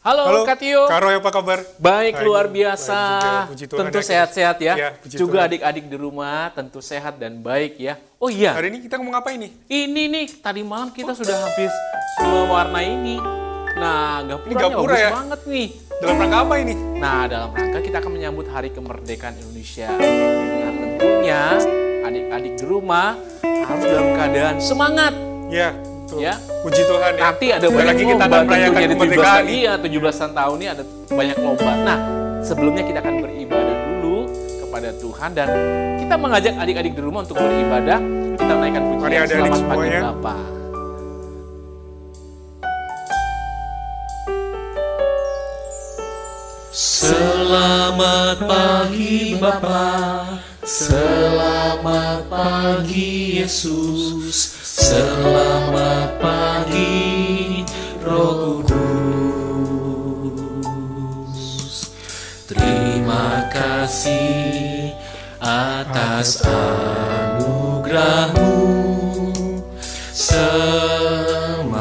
Halo Kak Tio. Kak Roy, apa kabar? Baik, luar biasa. Puji Tuhan, tentu sehat-sehat ya. Ya, puji juga Tuhan. adik-adik di rumah tentu sehat dan baik ya. Oh iya, Hari ini kita ngomong apa ini? ini nih tadi malam kita sudah habis mewarnai ini. Nah, gapuranya gapura bagus ya? banget nih. Dalam rangka apa ini? Nah, dalam rangka kita akan menyambut Hari Kemerdekaan Indonesia. Nah, tentunya adik-adik di rumah harus dalam keadaan semangat. Ya, betul. Ya. Puji Tuhan ya. Nanti ada Sebentar banyak lagi kita lomba akan merayakan tentunya di kemerdekaan 17 iya 17-an tahun ini ada banyak lomba. Nah, sebelumnya kita akan beribadah dulu kepada Tuhan dan kita mengajak adik-adik di rumah untuk beribadah. Kita menaikkan Mari pujian adik-adik Selamat Pagi semuanya. Bapa. Selamat pagi Bapa, selamat pagi Yesus, selamat pagi Roh Kudus. Terima kasih atas anugerah-Mu,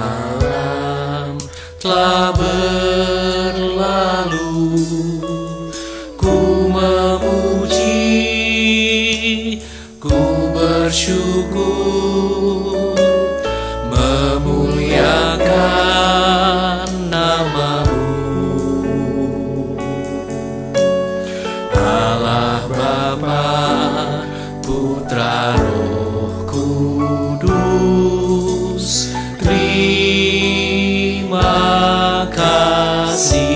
semalam telah berlalu. Ku memuji, ku bersyukur, memuliakan nama-Mu. Allah Bapa, Putra, Roh Kudus, terima kasih.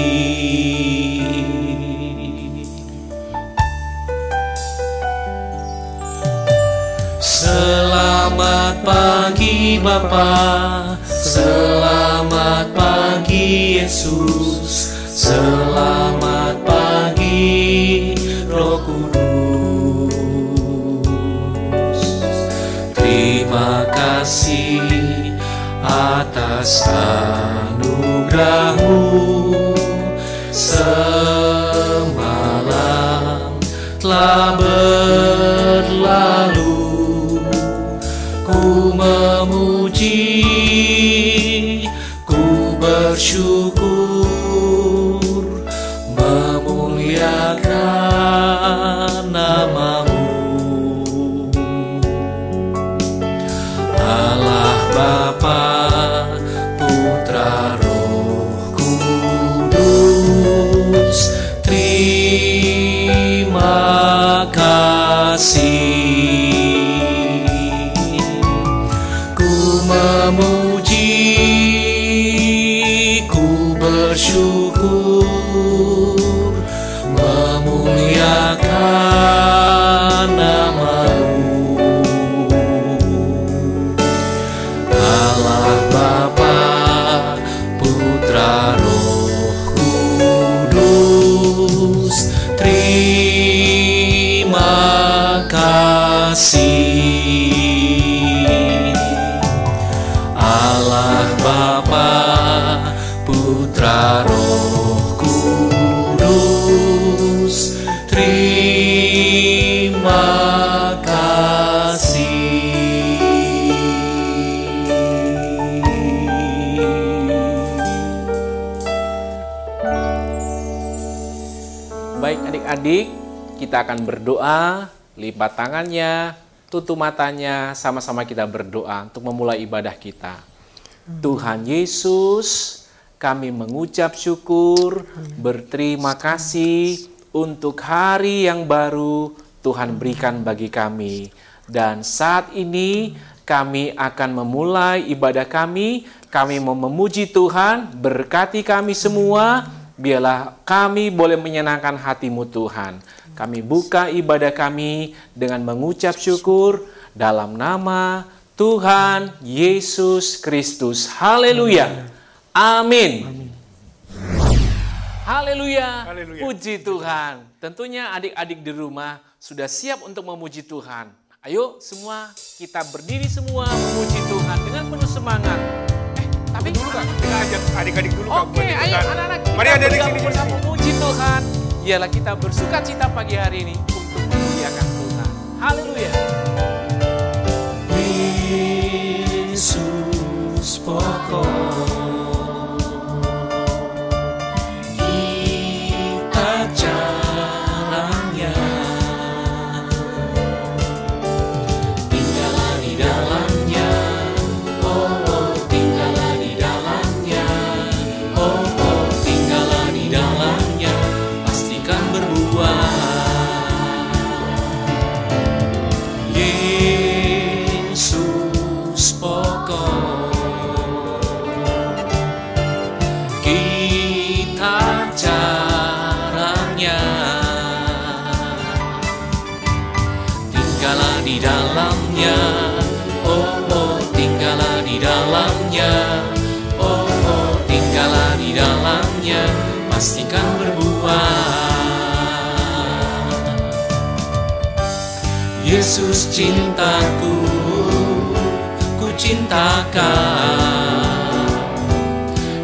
Selamat pagi Bapa, selamat pagi Yesus, selamat pagi Roh Kudus. Terima kasih atas anugerah-Mu, semalam telah berlalu. Ku memuji, ku bersyukur, memuliakan nama-Mu. Allah Bapa, Putra, Roh Kudus, terima kasih. Memuji, ku bersyukur, memuliakan nama-Mu. Allah Bapa, Putra, Roh Kudus, terima kasih. Allah Bapa, Putra, Roh Kudus, terima kasih. Baik adik-adik, kita akan berdoa, lipat tangannya, tutup matanya, sama-sama kita berdoa untuk memulai ibadah kita. Tuhan Yesus, kami mengucap syukur, berterima kasih untuk hari yang baru Tuhan berikan bagi kami. Dan saat ini kami akan memulai ibadah kami mau memuji Tuhan, berkati kami semua, biarlah kami boleh menyenangkan hati-Mu Tuhan. Kami buka ibadah kami dengan mengucap syukur dalam nama Tuhan Yesus Kristus. Haleluya. Amin. Haleluya. Haleluya. Puji Tuhan. Tentunya adik-adik di rumah sudah siap untuk memuji Tuhan. Ayo semua kita berdiri semua memuji Tuhan dengan penuh semangat. Tapi Dulu Kak, kita ajak adik-adik dulu Kak. Oke, buat ayo ikutan. anak-anak kita Mari adik-adik bergabung sini. bersama memuji Tuhan. Ialah kita bersuka cita pagi hari ini untuk memuliakan Tuhan. Haleluya. Yesus pokok Yesus pokok. Kita caranya, tinggallah di dalamnya. Oh, oh, tinggallah di dalamnya. Oh, oh, tinggallah di dalamnya. Pastikan berbuah. Yesus cintaku, ku cintakan.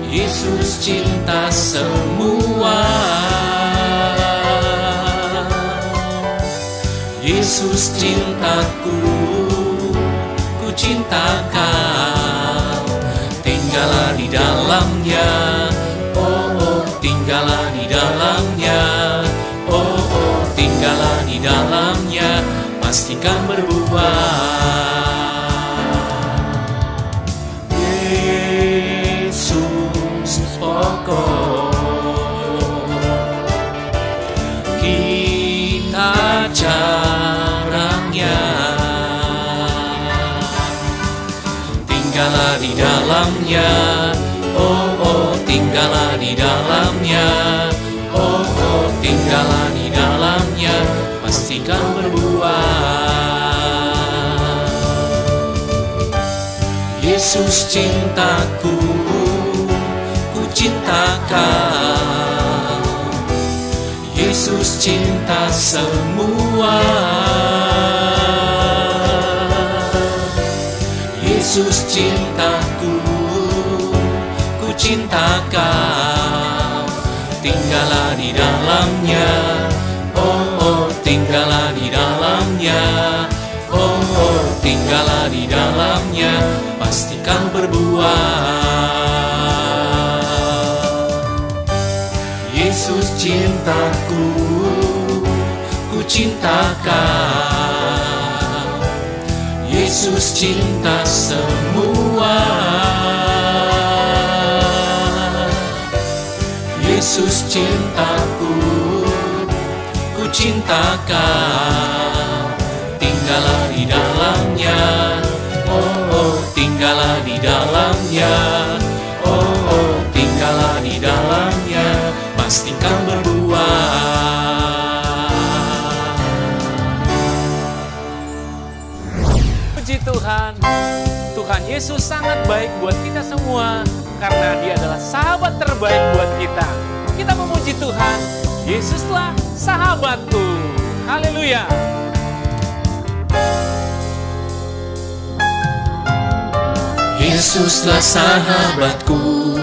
Yesus cinta semua. Yesus cintaku, ku cintakan. Tinggallah di dalamnya. Oh, oh, tinggallah di dalamnya. Oh, oh, tinggallah di dalamnya. Pastikan berbuah. Yesus pokok. Kita caranya, tinggallah di dalamnya. Oh, oh, tinggallah di dalamnya. Oh, oh, tinggallah di dalamnya. Pastikan berbuah. Yesus cintaku, ku cintakan. Yesus cinta semua. Yesus cintaku, ku cintakan. Tinggallah di dalamnya. Oh, oh, tinggallah di dalamnya. Oh, oh, tinggallah di dalamnya. Pastikan berbuah. Yesus cintaku, ku cintakan. Yesus cinta semua. Yesus cintaku, ku cintakan. Tinggallah di dalamnya. Oh, oh, tinggallah di dalamnya. Oh, oh, tinggallah di dalamnya. Pastikan berbuah. Puji Tuhan, Tuhan Yesus sangat baik buat kita semua karena Dia adalah sahabat terbaik buat kita. Kita memuji Tuhan, Yesuslah sahabatku. Haleluya. Yesuslah sahabatku,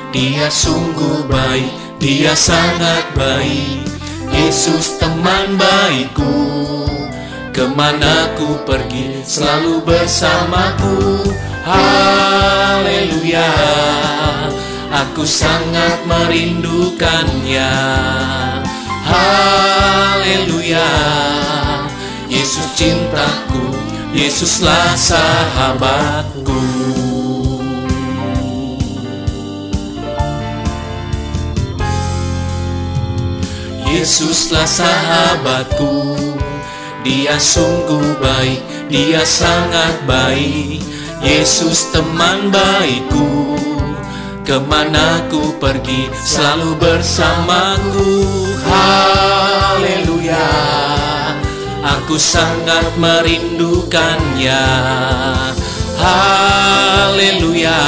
Dia sungguh baik, Dia sangat baik. Yesus teman baikku, kemana ku pergi selalu bersamaku. Haleluya, aku sangat merindukannya. Haleluya, Yesus cintaku, Yesuslah sahabatku. Yesuslah sahabatku, Dia sungguh baik, Dia sangat baik. Yesus teman baikku, kemana ku pergi selalu bersamaku. Haleluya, aku sangat merindukannya. Haleluya,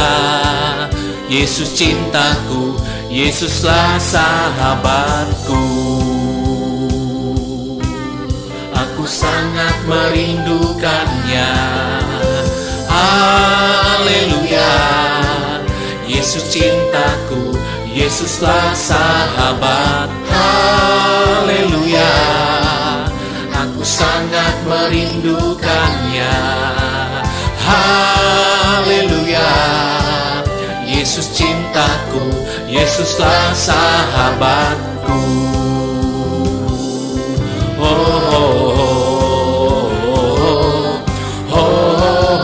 Yesus cintaku, Yesuslah sahabatku. Aku sangat merindukannya. Haleluya, Yesus cintaku, Yesuslah sahabat. Haleluya, aku sangat merindukannya. Haleluya, Yesus cintaku, Yesuslah sahabatku. Oh, oh, oh, oh, oh, oh,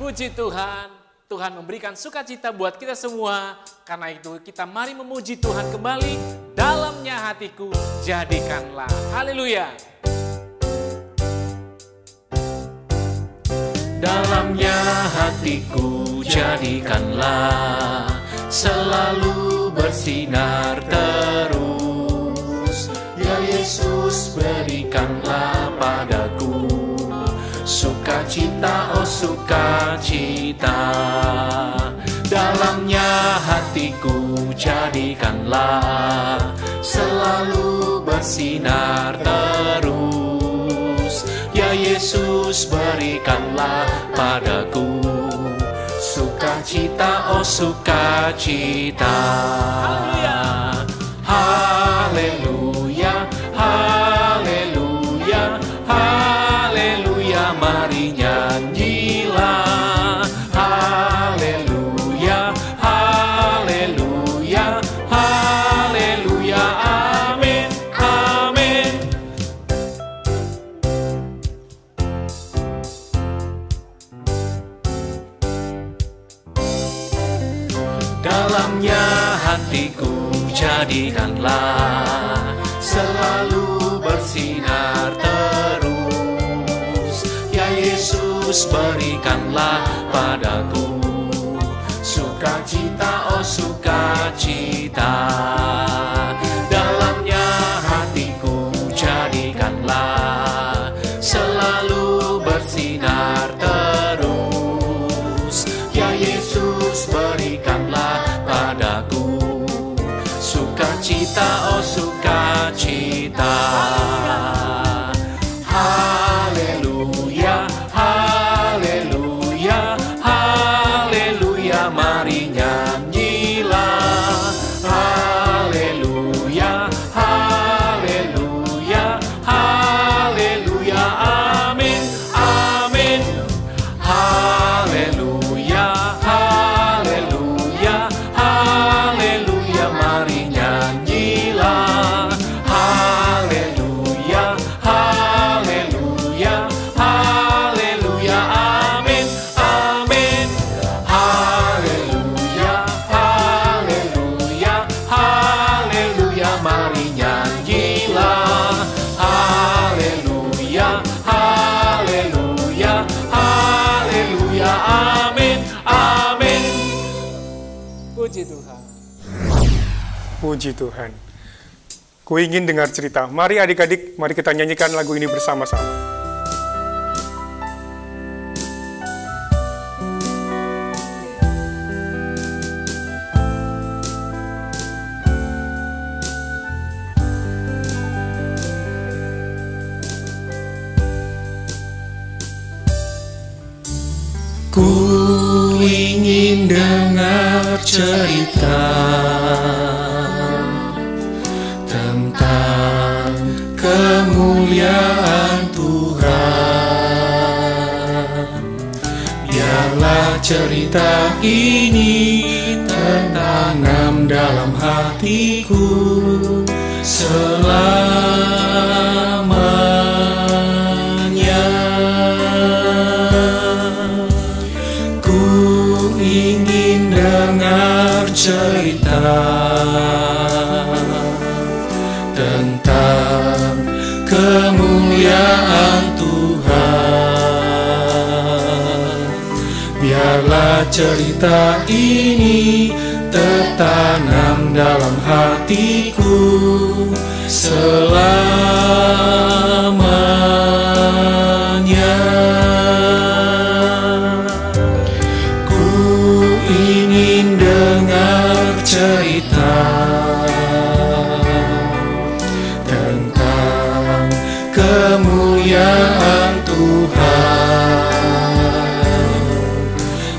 Puji Tuhan, Tuhan memberikan sukacita buat kita semua. Karena itu kita mari memuji Tuhan kembali. Dalamnya hatiku jadikanlah. Haleluya. Dalamnya hatiku jadikanlah selalu bersinar terus. Ya Yesus, berikanlah padaku sukacita, oh sukacita. Dalamnya hatiku jadikanlah selalu bersinar terus. Ya Yesus, berikanlah padaku sukacita, oh sukacita. Haleluya, haleluya, haleluya, mari nyanyilah. Haleluya, haleluya, haleluya, amin, amin. Dalamnya hatiku jadikanlah selalu bersinar terus. Ya Yesus, berikanlah padaku sukacita, oh sukacita. Dalamnya hatiku jadikanlah selalu bersinar terus. Ya Yesus, berikanlah padaku sukacita, oh sukacita. Haleluya, haleluya, haleluya, mari nyanyilah. Haleluya, haleluya, haleluya, amin, amin. Haleluya, haleluya, haleluya, mari nyanyilah. Haleluya, haleluya, haleluya, amin, amin. Haleluya, haleluya, haleluya, mari nyanyilah. Haleluya, haleluya, haleluya, amin, amin. Puji Tuhan. Puji Tuhan. Ku ingin dengar cerita. Mari adik-adik, mari kita nyanyikan lagu ini bersama-sama. Ku ingin dengar cerita tentang kemuliaan Tuhan. Biarlah cerita ini tertanam dalam hatiku selamanya. Ku ingin dengar cerita tentang kemuliaan Tuhan. Biarlah cerita ini tertanam dalam hatiku selamanya. Ku ingin dengar cerita tentang kemuliaan Tuhan.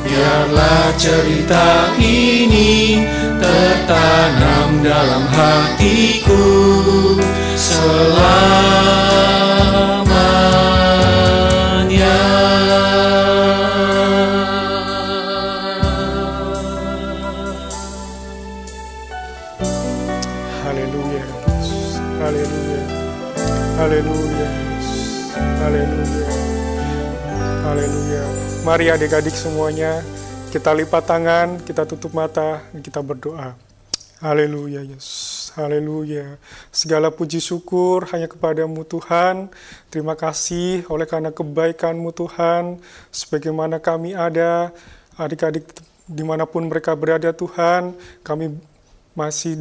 Biarlah cerita ini tertanam dalam hatiku selamanya. Haleluya. Haleluya. Haleluya. Haleluya. Haleluya. Mari adik-adik semuanya, kita lipat tangan, kita tutup mata, kita berdoa. Haleluya Yesus, haleluya. Segala puji syukur hanya kepadamu Tuhan. Terima kasih oleh karena kebaikan-Mu Tuhan. Sebagaimana kami ada, adik-adik dimanapun mereka berada Tuhan, kami masih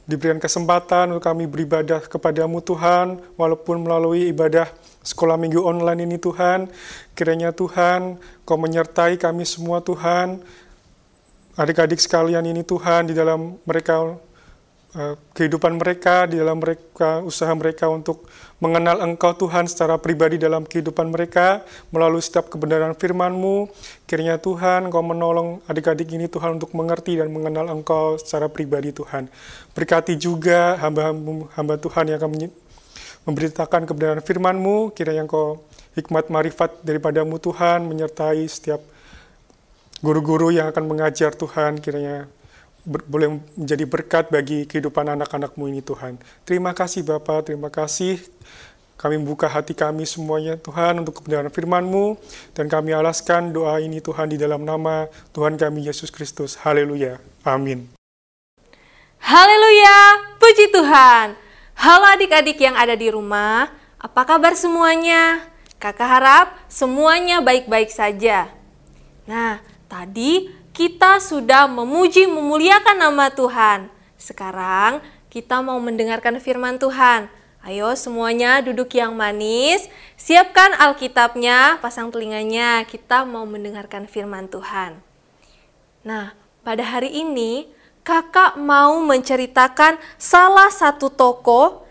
diberikan kesempatan untuk kami beribadah kepadamu Tuhan, walaupun melalui ibadah sekolah minggu online ini Tuhan. Kiranya Tuhan, Kau menyertai kami semua Tuhan, adik-adik sekalian ini Tuhan, di dalam mereka, kehidupan mereka, di dalam mereka, usaha mereka untuk mengenal Engkau Tuhan secara pribadi dalam kehidupan mereka, melalui setiap kebenaran firman-Mu. Kiranya Tuhan, Kau menolong adik-adik ini Tuhan untuk mengerti dan mengenal Engkau secara pribadi Tuhan. Berkati juga hamba Tuhan yang akan memberitakan kebenaran firman-Mu. Kiranya Kau hikmat marifat daripada-Mu Tuhan, menyertai setiap guru-guru yang akan mengajar Tuhan. Kiranya boleh menjadi berkat bagi kehidupan anak-anak-Mu ini Tuhan. Terima kasih Bapa, terima kasih. Kami membuka hati kami semuanya Tuhan untuk kebenaran firman-Mu, dan kami alaskan doa ini Tuhan di dalam nama Tuhan kami Yesus Kristus. Haleluya. Amin. Haleluya, puji Tuhan. Halo adik-adik yang ada di rumah, apa kabar semuanya? Kakak harap semuanya baik-baik saja. Nah, tadi kita sudah memuji memuliakan nama Tuhan. Sekarang kita mau mendengarkan firman Tuhan. Ayo semuanya duduk yang manis, siapkan Alkitabnya, pasang telinganya, kita mau mendengarkan firman Tuhan. Nah, pada hari ini kakak mau menceritakan salah satu tokoh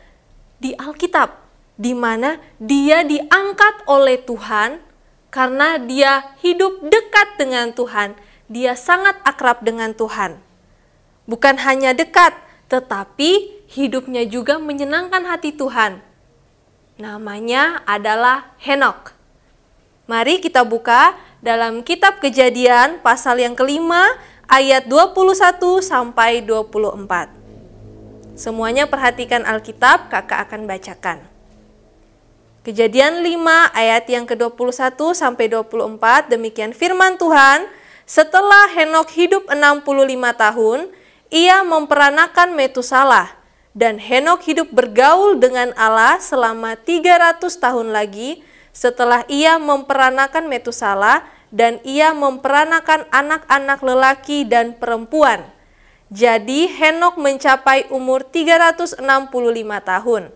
di Alkitab, di mana dia diangkat oleh Tuhan karena dia hidup dekat dengan Tuhan. Dia sangat akrab dengan Tuhan. Bukan hanya dekat, tetapi hidupnya juga menyenangkan hati Tuhan. Namanya adalah Henok. Mari kita buka dalam kitab Kejadian pasal yang kelima, ayat 21 sampai 24. Semuanya perhatikan Alkitab, kakak akan bacakan. Kejadian 5 ayat yang ke-21 sampai 24, demikian firman Tuhan. Setelah Henok hidup 65 tahun, ia memperanakan Metusalah, dan Henok hidup bergaul dengan Allah selama 300 tahun lagi setelah ia memperanakan Metusalah, dan ia memperanakan anak-anak lelaki dan perempuan. Jadi Henok mencapai umur 365 tahun.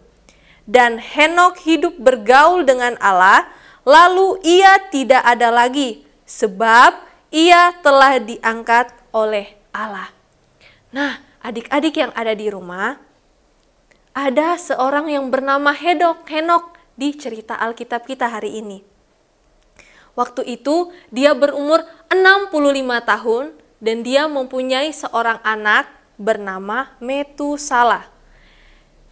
Dan Henok hidup bergaul dengan Allah, lalu ia tidak ada lagi, sebab ia telah diangkat oleh Allah. Nah, adik-adik yang ada di rumah, ada seorang yang bernama Henok di cerita Alkitab kita hari ini. Waktu itu dia berumur 65 tahun dan dia mempunyai seorang anak bernama Metusalah.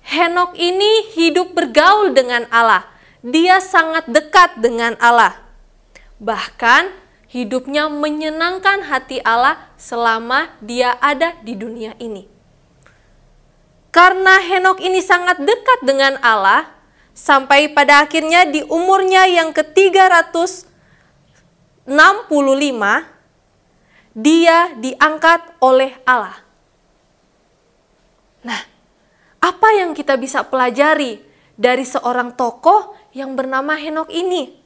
Henok ini hidup bergaul dengan Allah. Dia sangat dekat dengan Allah. Bahkan hidupnya menyenangkan hati Allah selama dia ada di dunia ini. Karena Henok ini sangat dekat dengan Allah, sampai pada akhirnya di umurnya yang ke-365, dia diangkat oleh Allah. Nah, apa yang kita bisa pelajari dari seorang tokoh yang bernama Henok ini?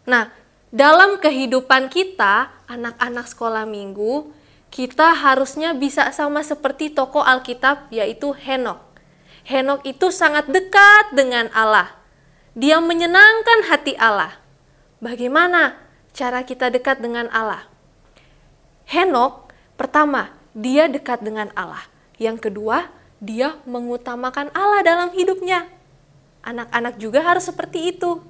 Nah, dalam kehidupan kita, anak-anak sekolah minggu, kita harusnya bisa sama seperti tokoh Alkitab, yaitu Henok. Henok itu sangat dekat dengan Allah. Dia menyenangkan hati Allah. Bagaimana cara kita dekat dengan Allah? Henok, pertama, dia dekat dengan Allah. Yang kedua, dia mengutamakan Allah dalam hidupnya. Anak-anak juga harus seperti itu.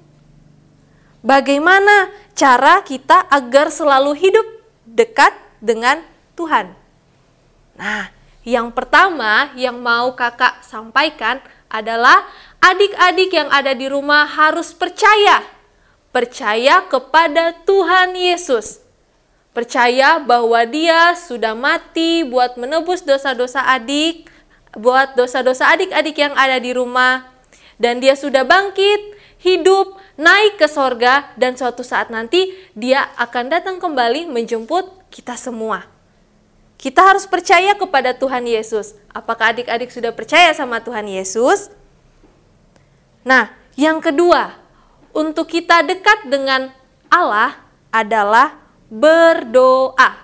Bagaimana cara kita agar selalu hidup dekat dengan Tuhan? Nah, yang pertama yang mau kakak sampaikan adalah adik-adik yang ada di rumah harus percaya. Percaya kepada Tuhan Yesus. Percaya bahwa Dia sudah mati buat menebus dosa-dosa adik, buat dosa-dosa adik-adik yang ada di rumah. Dan Dia sudah bangkit, hidup naik ke sorga, dan suatu saat nanti dia akan datang kembali menjemput kita semua. Kita harus percaya kepada Tuhan Yesus. Apakah adik-adik sudah percaya sama Tuhan Yesus? Nah, yang kedua, untuk kita dekat dengan Allah adalah berdoa.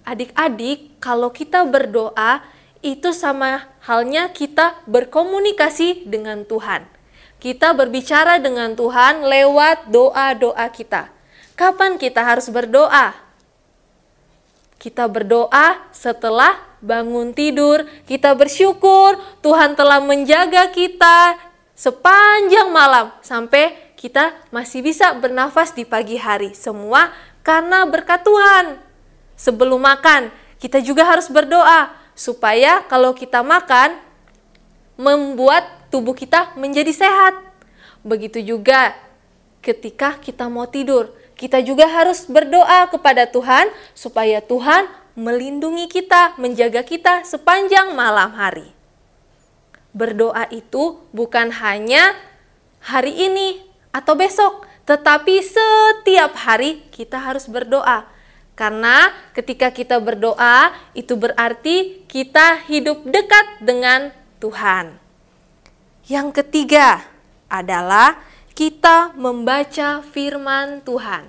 Adik-adik, kalau kita berdoa, itu sama halnya kita berkomunikasi dengan Tuhan. Kita berbicara dengan Tuhan lewat doa-doa kita. Kapan kita harus berdoa? Kita berdoa setelah bangun tidur, kita bersyukur Tuhan telah menjaga kita sepanjang malam sampai kita masih bisa bernafas di pagi hari. Semua karena berkat Tuhan. Sebelum makan, kita juga harus berdoa supaya kalau kita makan, membuat tubuh kita menjadi sehat. Begitu juga ketika kita mau tidur, kita juga harus berdoa kepada Tuhan supaya Tuhan melindungi kita, menjaga kita sepanjang malam hari. Berdoa itu bukan hanya hari ini atau besok, tetapi setiap hari kita harus berdoa. Karena ketika kita berdoa, itu berarti kita hidup dekat dengan Tuhan. Yang ketiga adalah kita membaca firman Tuhan.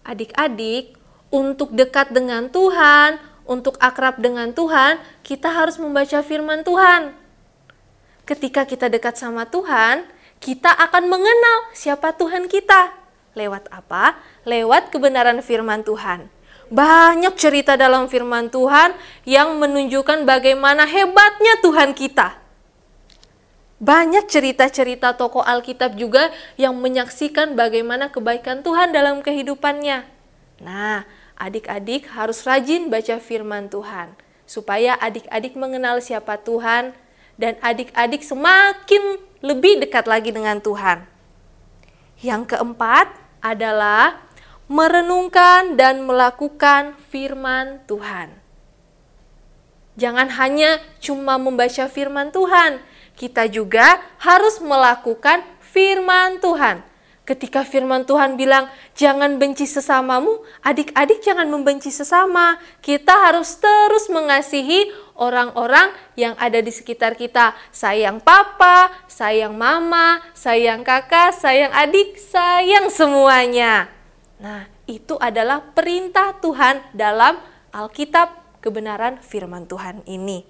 Adik-adik, untuk dekat dengan Tuhan, untuk akrab dengan Tuhan, kita harus membaca firman Tuhan. Ketika kita dekat sama Tuhan, kita akan mengenal siapa Tuhan kita. Lewat apa? Lewat kebenaran firman Tuhan. Banyak cerita dalam firman Tuhan yang menunjukkan bagaimana hebatnya Tuhan kita. Banyak cerita-cerita tokoh Alkitab juga yang menyaksikan bagaimana kebaikan Tuhan dalam kehidupannya. Nah, adik-adik harus rajin baca firman Tuhan, supaya adik-adik mengenal siapa Tuhan, dan adik-adik semakin lebih dekat lagi dengan Tuhan. Yang keempat adalah merenungkan dan melakukan firman Tuhan. Jangan hanya cuma membaca firman Tuhan, kita juga harus melakukan firman Tuhan. Ketika firman Tuhan bilang, jangan benci sesamamu, adik-adik jangan membenci sesama. Kita harus terus mengasihi orang-orang yang ada di sekitar kita. Sayang papa, sayang mama, sayang kakak, sayang adik, sayang semuanya. Nah, itu adalah perintah Tuhan dalam Alkitab, kebenaran firman Tuhan ini.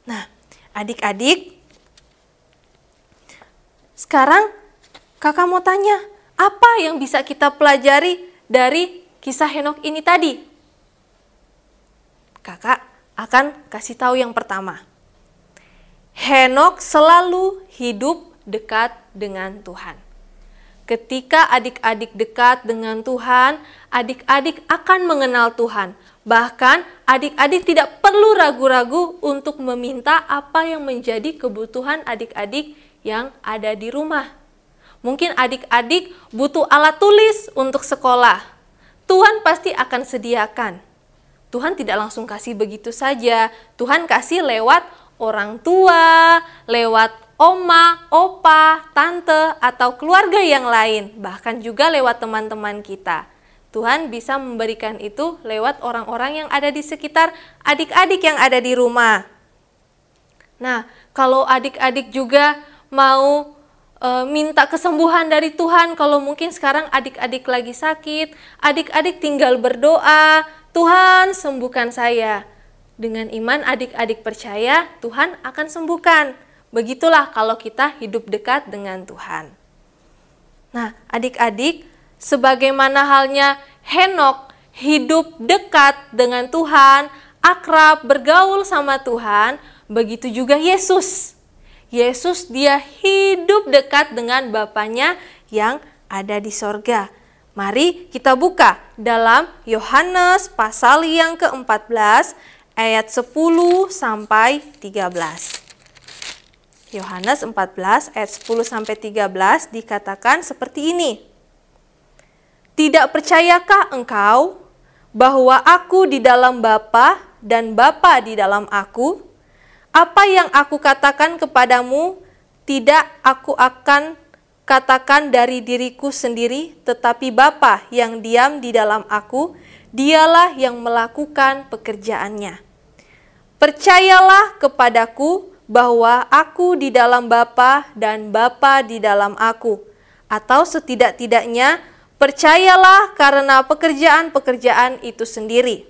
Nah, adik-adik, sekarang kakak mau tanya, apa yang bisa kita pelajari dari kisah Henokh ini tadi? Kakak akan kasih tahu yang pertama. Henokh selalu hidup dekat dengan Tuhan. Ketika adik-adik dekat dengan Tuhan, adik-adik akan mengenal Tuhan. Bahkan adik-adik tidak perlu ragu-ragu untuk meminta apa yang menjadi kebutuhan adik-adik yang ada di rumah. Mungkin adik-adik butuh alat tulis untuk sekolah. Tuhan pasti akan sediakan. Tuhan tidak langsung kasih begitu saja. Tuhan kasih lewat orang tua, lewat oma, opa, tante, atau keluarga yang lain. Bahkan juga lewat teman-teman kita. Tuhan bisa memberikan itu lewat orang-orang yang ada di sekitar adik-adik yang ada di rumah. Nah, kalau adik-adik juga mau minta kesembuhan dari Tuhan, kalau mungkin sekarang adik-adik lagi sakit, adik-adik tinggal berdoa, Tuhan sembuhkan saya. Dengan iman adik-adik percaya Tuhan akan sembuhkan. Begitulah kalau kita hidup dekat dengan Tuhan. Nah, adik-adik, sebagaimana halnya Henokh hidup dekat dengan Tuhan, akrab, bergaul sama Tuhan, begitu juga Yesus. Yesus dia hidup dekat dengan Bapanya yang ada di sorga. Mari kita buka dalam Yohanes pasal yang ke-14 ayat 10 sampai 13. Yohanes 14 ayat 10 sampai 13 dikatakan seperti ini. Tidak percayakah engkau bahwa aku di dalam Bapa dan Bapa di dalam aku? Apa yang aku katakan kepadamu tidak aku akan katakan dari diriku sendiri, tetapi Bapa yang diam di dalam aku, dialah yang melakukan pekerjaannya. Percayalah kepadaku bahwa aku di dalam Bapa dan Bapa di dalam aku. Atau setidak-tidaknya, percayalah karena pekerjaan-pekerjaan itu sendiri.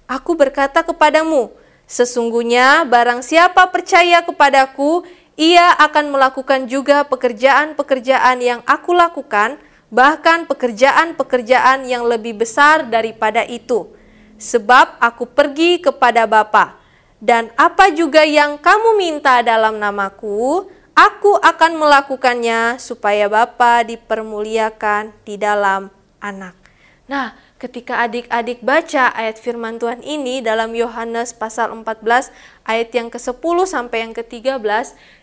Aku berkata kepadamu, sesungguhnya barang siapa percaya kepadaku, ia akan melakukan juga pekerjaan-pekerjaan yang aku lakukan, bahkan pekerjaan-pekerjaan yang lebih besar daripada itu. Sebab aku pergi kepada Bapa, dan apa juga yang kamu minta dalam namaku, aku akan melakukannya supaya Bapa dipermuliakan di dalam Anak. Nah, ketika adik-adik baca ayat firman Tuhan ini dalam Yohanes pasal 14 ayat yang ke-10 sampai yang ke-13,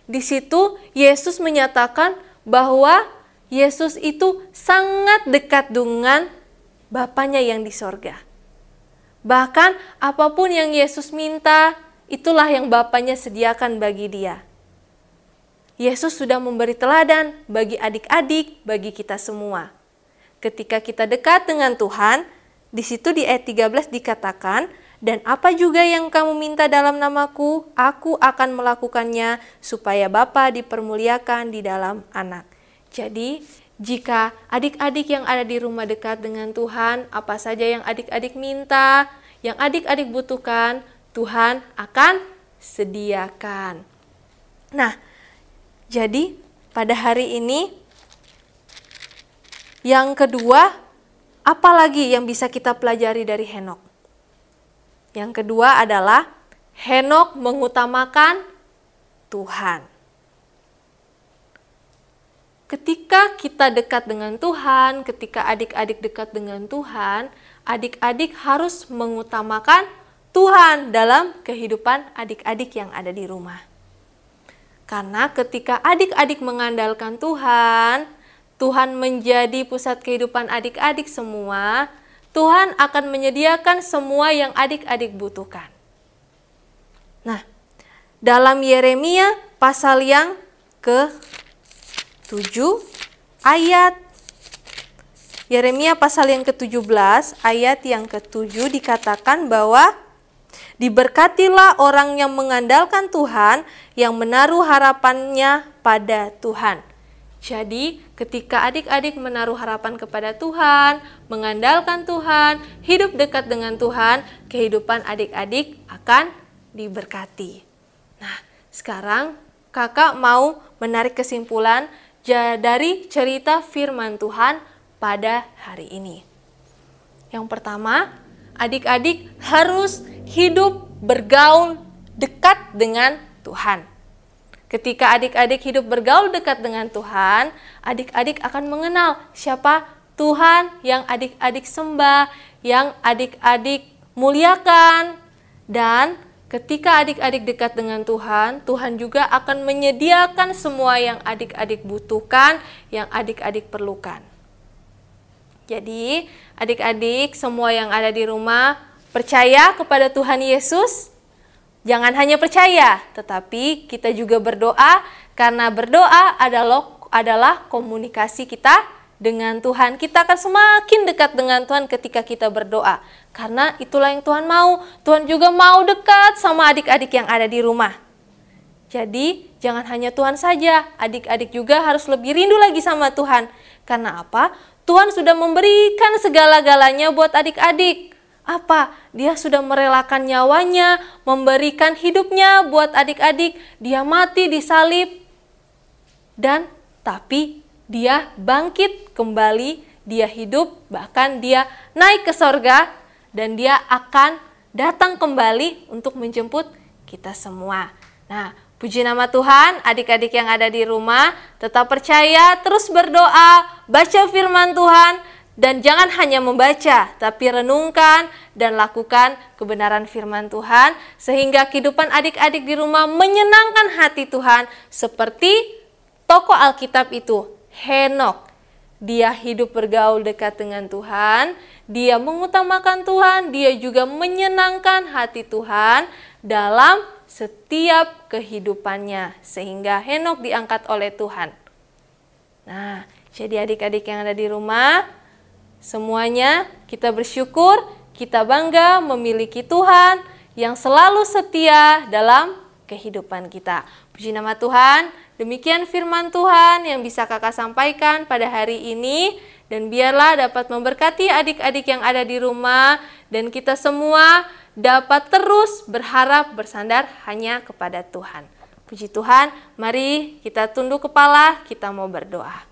di situ Yesus menyatakan bahwa Yesus itu sangat dekat dengan Bapanya yang di sorga. Bahkan apapun yang Yesus minta, itulah yang Bapanya sediakan bagi dia. Yesus sudah memberi teladan bagi adik-adik, bagi kita semua. Ketika kita dekat dengan Tuhan, di situ di ayat 13 dikatakan, dan apa juga yang kamu minta dalam namaku, aku akan melakukannya supaya Bapa dipermuliakan di dalam Anak. Jadi, jika adik-adik yang ada di rumah dekat dengan Tuhan, apa saja yang adik-adik minta, yang adik-adik butuhkan, Tuhan akan sediakan. Nah, jadi pada hari ini, yang kedua, apa lagi yang bisa kita pelajari dari Henokh? Yang kedua adalah Henokh mengutamakan Tuhan. Ketika kita dekat dengan Tuhan, ketika adik-adik dekat dengan Tuhan, adik-adik harus mengutamakan Tuhan dalam kehidupan adik-adik yang ada di rumah. Karena ketika adik-adik mengandalkan Tuhan, Tuhan menjadi pusat kehidupan adik-adik semua, Tuhan akan menyediakan semua yang adik-adik butuhkan. Nah, dalam Yeremia pasal yang ke-7 ayat Yeremia pasal yang ke-17 ayat yang ke-7 dikatakan bahwa diberkatilah orang yang mengandalkan Tuhan, yang menaruh harapannya pada Tuhan. Jadi, ketika adik-adik menaruh harapan kepada Tuhan, mengandalkan Tuhan, hidup dekat dengan Tuhan, kehidupan adik-adik akan diberkati. Nah, sekarang kakak mau menarik kesimpulan dari cerita firman Tuhan pada hari ini. Yang pertama, adik-adik harus hidup bergaul dekat dengan Tuhan. Ketika adik-adik hidup bergaul dekat dengan Tuhan, adik-adik akan mengenal siapa Tuhan yang adik-adik sembah, yang adik-adik muliakan. Dan ketika adik-adik dekat dengan Tuhan, Tuhan juga akan menyediakan semua yang adik-adik butuhkan, yang adik-adik perlukan. Jadi, adik-adik semua yang ada di rumah, percaya kepada Tuhan Yesus. Jangan hanya percaya, tetapi kita juga berdoa, karena berdoa adalah komunikasi kita dengan Tuhan. Kita akan semakin dekat dengan Tuhan ketika kita berdoa, karena itulah yang Tuhan mau. Tuhan juga mau dekat sama adik-adik yang ada di rumah. Jadi, jangan hanya Tuhan saja, adik-adik juga harus lebih rindu lagi sama Tuhan. Karena apa? Tuhan sudah memberikan segala-galanya buat adik-adik. Apa? Dia sudah merelakan nyawanya, memberikan hidupnya buat adik-adik. Dia mati disalib, dan tapi dia bangkit kembali, dia hidup, bahkan dia naik ke sorga, dan dia akan datang kembali untuk menjemput kita semua. Nah, puji nama Tuhan, adik-adik yang ada di rumah, tetap percaya, terus berdoa, baca firman Tuhan, dan jangan hanya membaca, tapi renungkan dan lakukan kebenaran firman Tuhan, sehingga kehidupan adik-adik di rumah menyenangkan hati Tuhan, seperti tokoh Alkitab itu, Henokh. Dia hidup bergaul dekat dengan Tuhan, dia mengutamakan Tuhan, dia juga menyenangkan hati Tuhan dalam setiap kehidupannya, sehingga Henokh diangkat oleh Tuhan. Nah, jadi adik-adik yang ada di rumah, semuanya kita bersyukur, kita bangga memiliki Tuhan yang selalu setia dalam kehidupan kita. Puji nama Tuhan, demikian firman Tuhan yang bisa kakak sampaikan pada hari ini. Dan biarlah dapat memberkati adik-adik yang ada di rumah, dan kita semua dapat terus berharap bersandar hanya kepada Tuhan. Puji Tuhan, mari kita tunduk kepala, kita mau berdoa.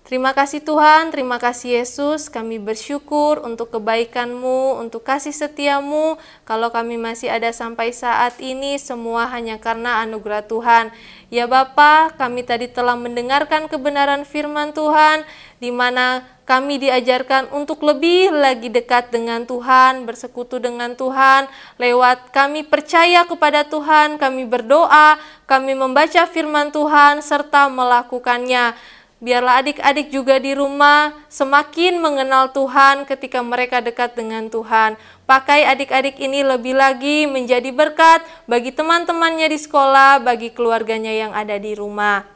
Terima kasih Tuhan, terima kasih Yesus, kami bersyukur untuk kebaikan-Mu, untuk kasih setia-Mu. Kalau kami masih ada sampai saat ini, semua hanya karena anugerah Tuhan. Ya Bapa, kami tadi telah mendengarkan kebenaran firman Tuhan, di mana kami diajarkan untuk lebih lagi dekat dengan Tuhan, bersekutu dengan Tuhan, lewat kami percaya kepada Tuhan, kami berdoa, kami membaca firman Tuhan, serta melakukannya. Biarlah adik-adik juga di rumah semakin mengenal Tuhan ketika mereka dekat dengan Tuhan. Pakai adik-adik ini lebih lagi menjadi berkat bagi teman-temannya di sekolah, bagi keluarganya yang ada di rumah.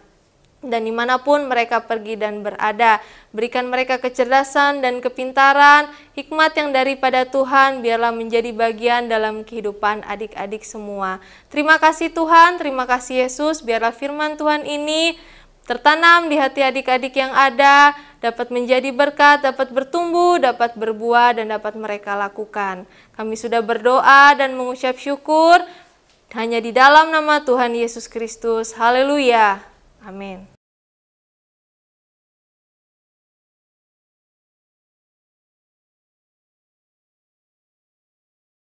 Dan dimanapun mereka pergi dan berada, berikan mereka kecerdasan dan kepintaran, hikmat yang daripada Tuhan, biarlah menjadi bagian dalam kehidupan adik-adik semua. Terima kasih Tuhan, terima kasih Yesus, biarlah firman Tuhan ini tertanam di hati adik-adik yang ada, dapat menjadi berkat, dapat bertumbuh, dapat berbuah, dan dapat mereka lakukan. Kami sudah berdoa dan mengucap syukur hanya di dalam nama Tuhan Yesus Kristus. Haleluya. Amin.